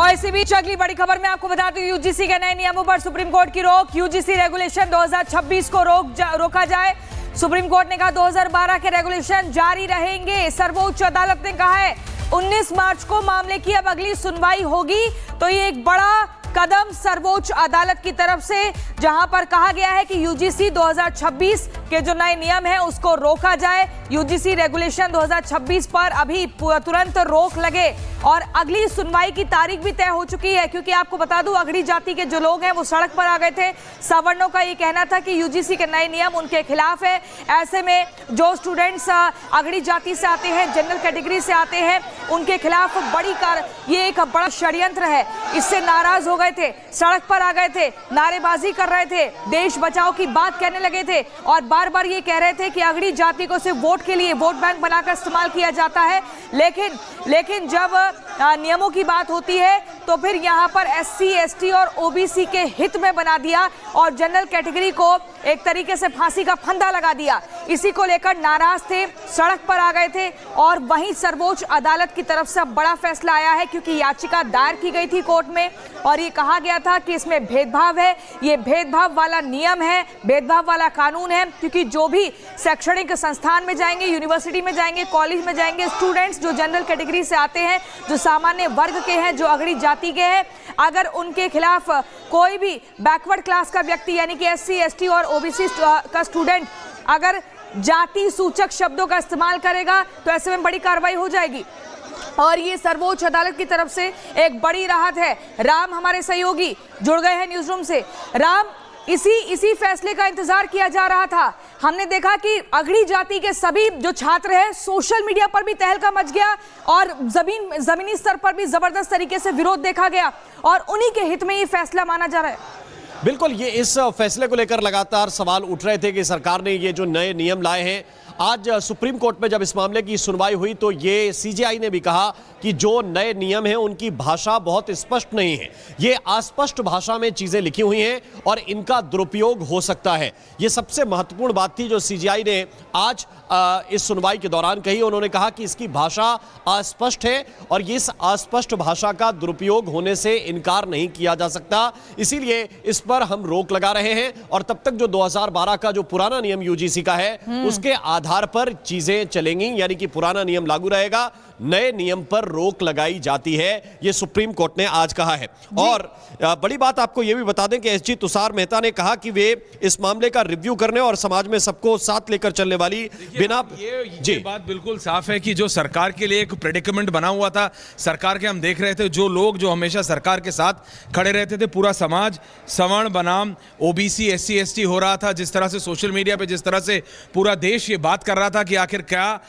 और इसी बीच अगली बड़ी खबर में आपको बता दूं, यूजीसी के नए नियमों पर सुप्रीम कोर्ट की रोक। यूजीसी रेगुलेशन 2026 को रोका जाए। सुप्रीम कोर्ट ने कहा 2012 के रेगुलेशन जारी रहेंगे। सर्वोच्च अदालत ने कहा है 19 मार्च को मामले की अब अगली सुनवाई होगी। तो ये एक बड़ा कदम सर्वोच्च अदालत की तरफ से, जहां पर कहा गया है कि यूजीसी 2026 के जो नए नियम है उसको रोका जाए। यूजीसी रेगुलेशन 2026 पर अभी तुरंत रोक लगे और अगली सुनवाई की तारीख भी तय हो चुकी है। क्योंकि आपको बता दूं, अगड़ी जाति के जो लोग हैं वो सड़क पर आ गए थे। सवर्णों का ये कहना था कि यूजीसी के नए नियम उनके खिलाफ है। ऐसे में जो स्टूडेंट्स अगड़ी जाति से आते हैं, जनरल कैटेगरी से आते हैं, उनके खिलाफ ये एक बड़ा षड्यंत्र है। इससे नाराज हो गए थे, सड़क पर आ गए थे, नारेबाजी कर रहे थे, देश बचाओ की बात कहने लगे थे और बार बार ये कह रहे थे कि अगड़ी जाति को सिर्फ वोट के लिए, वोट बैंक बनाकर इस्तेमाल किया जाता है। लेकिन जब नियमों की बात होती है तो फिर यहाँ पर एससी, एसटी और ओबीसी के हित में बना दिया और जनरल कैटेगरी को एक तरीके से फांसी का फंदा लगा दिया। इसी को लेकर नाराज थे, सड़क पर आ गए थे और वहीं सर्वोच्च अदालत की तरफ से बड़ा फैसला आया है। क्योंकि याचिका दायर की गई थी कोर्ट में और ये कहा गया था कि इसमें भेदभाव है, ये भेदभाव वाला नियम है, भेदभाव वाला कानून है। क्योंकि जो भी शैक्षणिक संस्थान में जाएंगे, यूनिवर्सिटी में जाएंगे, कॉलेज में जाएंगे, स्टूडेंट्स जो जनरल कैटेगरी से आते हैं, जो सामान्य वर्ग के हैं, जो अगड़ी जाति के हैं, अगर उनके खिलाफ कोई भी बैकवर्ड क्लास का व्यक्ति यानी कि एससी, एसटी और ओबीसी का स्टूडेंट अगर जाति सूचक शब्दों का इस्तेमाल करेगा तो ऐसे में बड़ी कार्रवाई हो जाएगी। और ये सर्वोच्च अदालत की तरफ से एक बड़ी राहत है। राम हमारे सहयोगी जुड़ गए हैं न्यूज रूम से। राम, इसी फैसले का इंतजार किया जा रहा था। हमने देखा कि अगड़ी जाति के सभी जो छात्र हैं, सोशल मीडिया पर भी तहलका मच गया और जमीनी स्तर पर भी जबरदस्त तरीके से विरोध देखा गया और उन्हीं के हित में ये फैसला माना जा रहा है। बिल्कुल, ये इस फैसले को लेकर लगातार सवाल उठ रहे थे कि सरकार ने ये जो नए नियम लाए हैं, आज सुप्रीम कोर्ट में जब इस मामले की सुनवाई हुई तो ये सीजेआई ने भी कहा कि जो नए नियम हैं उनकी भाषा बहुत स्पष्ट नहीं है, ये अस्पष्ट भाषा में चीजें लिखी हुई हैं और इनका दुरुपयोग हो सकता है। ये सबसे महत्वपूर्ण बात थी जो सीजेआई ने आज इस सुनवाई के दौरान कही। उन्होंने कहा कि इसकी भाषा अस्पष्ट है और इस अस्पष्ट भाषा का दुरुपयोग होने से इनकार नहीं किया जा सकता, इसीलिए इस पर हम रोक लगा रहे हैं और तब तक जो 2012 का जो पुराना नियम यूजीसी का है उसके आधार पर चीजें चलेंगी, यानी कि पुराना नियम लागू रहेगा, नए नियम पर रोक लगाई जाती है, ये सुप्रीम कोर्ट ने आज कहा है। और बड़ी बात आपको यह भी बता दें कि एसजी तुषार मेहता ने कहा कि वे इस मामले का रिव्यू करने और समाज में सबको साथ लेकर चलने वाली बिना ये बात बिल्कुल साफ है कि जो सरकार के लिए एक प्रेडिकमेंट बना हुआ था, सरकार के हम देख रहे थे जो लोग जो हमेशा सरकार के साथ खड़े रहते थे, पूरा समाज सवर्ण बनाम ओबीसी, एससी, एसटी हो रहा था, जिस तरह से सोशल मीडिया पे जिस तरह से पूरा देश ये बात कर रहा था कि आखिर क्या